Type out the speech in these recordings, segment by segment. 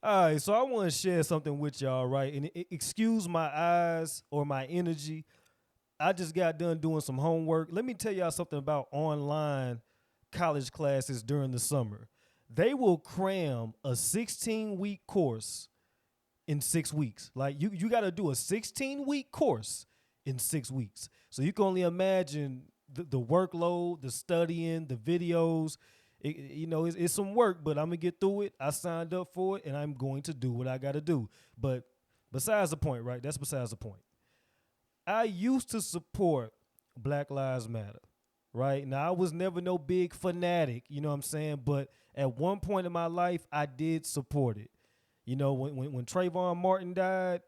All right, so I want to share something with y'all, right? And excuse my eyes or my energy. I just got done doing some homework. Let me tell y'all something about online college classes during the summer. They will cram a 16-week course in 6 weeks. Like you got to do a 16-week course in 6 weeks. So you can only imagine the workload, the studying, the videos. It's some work, but I'm gonna get through it. I signed up for it, and I'm going to do what I got to do. But besides the point, right? That's besides the point. I used to support Black Lives Matter, right? Now I was never no big fanatic, you know what I'm saying? But at one point in my life, I did support it. You know, when Trayvon Martin died,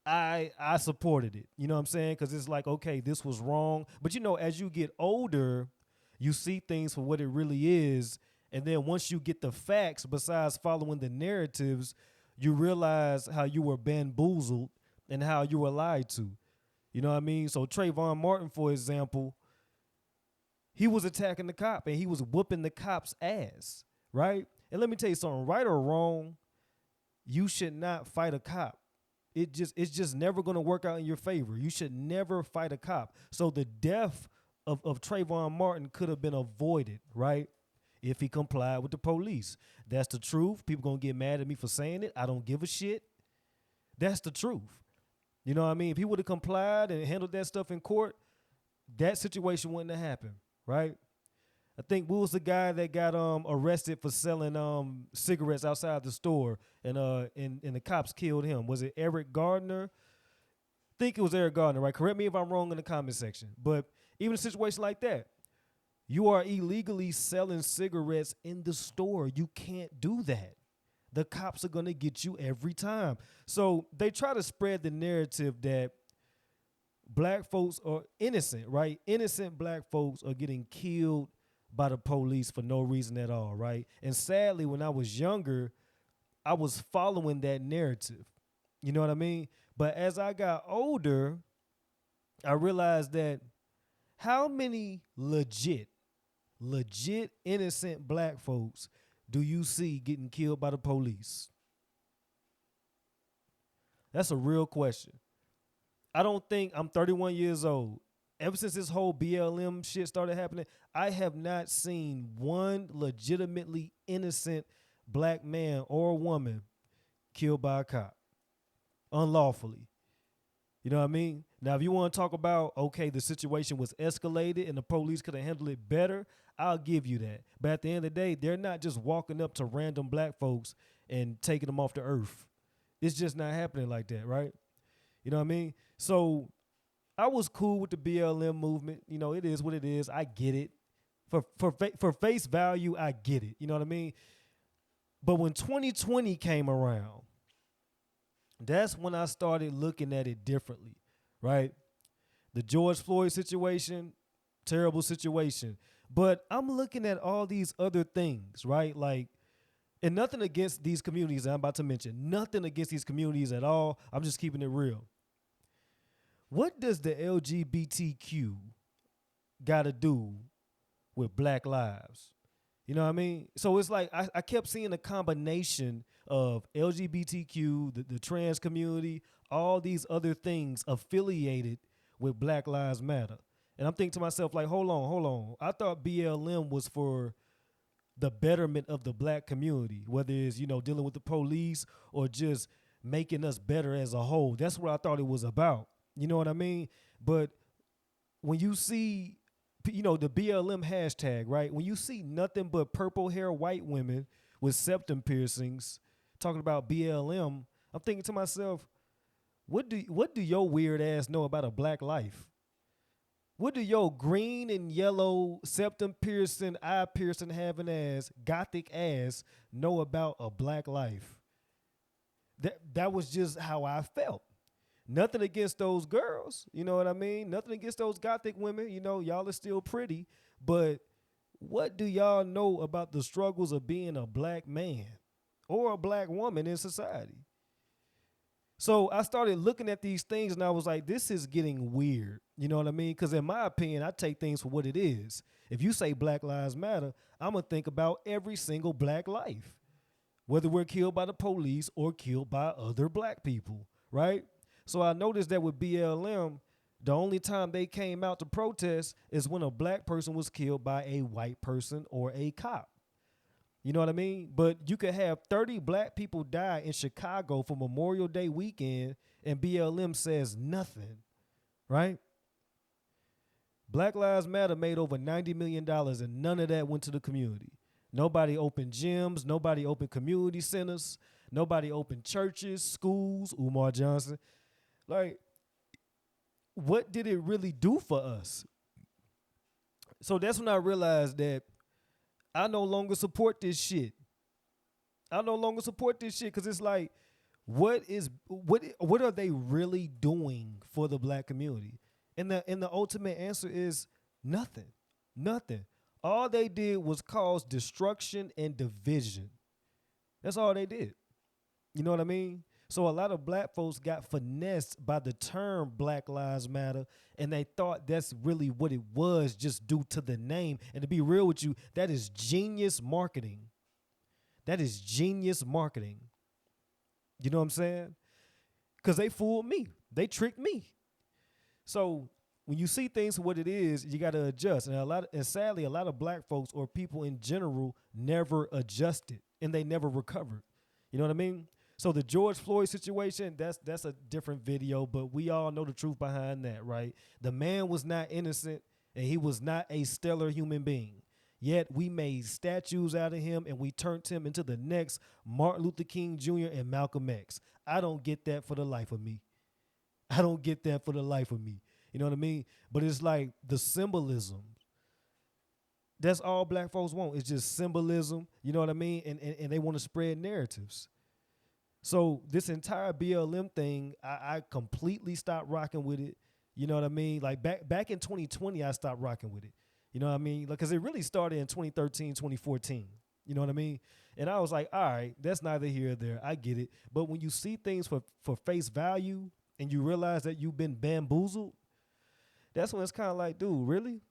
I supported it. You know what I'm saying? Because it's like, okay, this was wrong. But as you get older, you see things for what it really is. And then once you get the facts, besides following the narratives, you realize how you were bamboozled and how you were lied to. You know what I mean? So Trayvon Martin, for example, he was attacking the cop and he was whooping the cop's ass, right? And let me tell you something, right or wrong, you should not fight a cop. It's just never going to work out in your favor. You should never fight a cop. So the death of Trayvon Martin could have been avoided, right? If he complied with the police. That's the truth. People going to get mad at me for saying it. I don't give a shit. That's the truth. You know what I mean? If he would have complied and handled that stuff in court, that situation wouldn't have happened, right? I think what was the guy that got arrested for selling cigarettes outside the store and the cops killed him? Was it Eric Gardner? I think it was Eric Gardner, right? Correct me if I'm wrong in the comment section. But even a situation like that, you are illegally selling cigarettes in the store. You can't do that. The cops are going to get you every time. So they try to spread the narrative that black folks are innocent, right? Innocent black folks are getting killed by the police for no reason at all, right? And sadly, when I was younger, I was following that narrative. You know what I mean? But as I got older, I realized that how many legit innocent black folks do you see getting killed by the police? That's a real question. I don't think I'm 31 years old. Ever since this whole BLM shit started happening, I have not seen one legitimately innocent black man or woman killed by a cop unlawfully. You know what I mean? Now, if you want to talk about, okay, the situation was escalated and the police could have handled it better, I'll give you that. But at the end of the day, they're not just walking up to random black folks and taking them off the earth. It's just not happening like that, right? You know what I mean? So I was cool with the BLM movement. You know, it is what it is. I get it. For face value, I get it. You know what I mean? But when 2020 came around, that's when I started looking at it differently, right? The George Floyd situation, terrible situation. But I'm looking at all these other things, right? Like, and nothing against these communities I'm about to mention. Nothing against these communities at all. I'm just keeping it real. What does the LGBTQ got to do with black lives? You know what I mean? So it's like I kept seeing a combination of LGBTQ, the trans community, all these other things affiliated with Black Lives Matter. And I'm thinking to myself, like, hold on. I thought BLM was for the betterment of the black community, whether it's, dealing with the police or just making us better as a whole. That's what I thought it was about. You know what I mean? But when you see, the BLM hashtag, right? When you see nothing but purple hair white women with septum piercings talking about BLM, I'm thinking to myself, what do your weird ass know about a black life? What do your green and yellow septum piercing, eye piercing having ass, gothic ass know about a black life? That was just how I felt. Nothing against those girls, you know what I mean? Nothing against those gothic women, y'all are still pretty. But what do y'all know about the struggles of being a black man or a black woman in society? So I started looking at these things and I was like, this is getting weird. You know what I mean? Because in my opinion, I take things for what it is. If you say Black Lives Matter, I'm going to think about every single black life. whether we're killed by the police or killed by other black people, right? So I noticed that with BLM, the only time they came out to protest is when a black person was killed by a white person or a cop. You know what I mean? But you could have 30 black people die in Chicago for Memorial Day weekend and BLM says nothing, right? Black Lives Matter made over $90 million and none of that went to the community. Nobody opened gyms. Nobody opened community centers. Nobody opened churches, schools, Umar Johnson. Like, what did it really do for us? So that's when I realized that I no longer support this shit. I no longer support this shit because it's like, what are they really doing for the black community? And the ultimate answer is nothing. Nothing. All they did was cause destruction and division. That's all they did. You know what I mean? So a lot of black folks got finessed by the term Black Lives Matter, and they thought that's really what it was just due to the name. And to be real with you, that is genius marketing. That is genius marketing. You know what I'm saying? Because they fooled me. They tricked me. So when you see things for what it is, you got to adjust. And sadly, a lot of black folks or people in general never adjusted and they never recovered. You know what I mean? So the George Floyd situation, that's a different video, but we all know the truth behind that, right? The man was not innocent and he was not a stellar human being. Yet we made statues out of him and we turned him into the next Martin Luther King Jr. and Malcolm X. I don't get that for the life of me. I don't get that for the life of me. You know what I mean? But it's like the symbolism. That's all black folks want. It's just symbolism. You know what I mean? And they want to spread narratives. So this entire BLM thing, I completely stopped rocking with it. You know what I mean? Like back in 2020, I stopped rocking with it. You know what I mean? Like, because it really started in 2013, 2014. You know what I mean? And I was like, all right, that's neither here nor there. I get it. But when you see things for face value and you realize that you've been bamboozled, that's when it's kind of like, dude, really?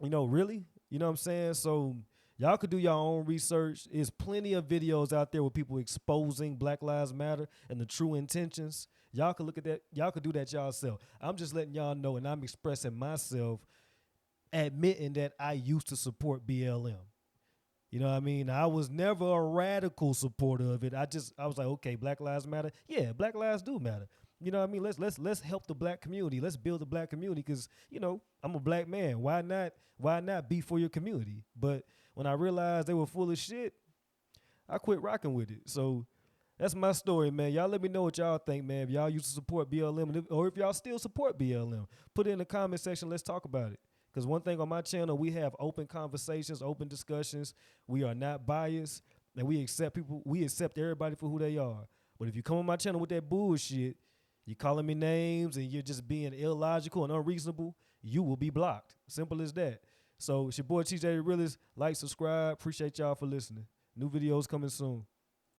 You know, really? You know what I'm saying? So y'all could do your own research. There's plenty of videos out there with people exposing Black Lives Matter and the true intentions. Y'all could look at that. Y'all could do that yourself. I'm just letting y'all know, and I'm expressing myself, admitting that I used to support BLM. You know what I mean? I was never a radical supporter of it. I was like, okay, Black Lives Matter. Yeah, Black lives do matter. You know what I mean? Let's help the black community. Let's build the black community because, you know, I'm a black man. Why not be for your community? But when I realized they were full of shit, I quit rocking with it. So that's my story, man. Y'all let me know what y'all think, man. If y'all used to support BLM or if y'all still support BLM, put it in the comment section. Let's talk about it. Because one thing on my channel, we have open conversations, open discussions. We are not biased, and we accept everybody for who they are. But if you come on my channel with that bullshit, you calling me names and you're just being illogical and unreasonable, you will be blocked. Simple as that. So it's your boy TJ the Realist. Like, subscribe. Appreciate y'all for listening. New videos coming soon.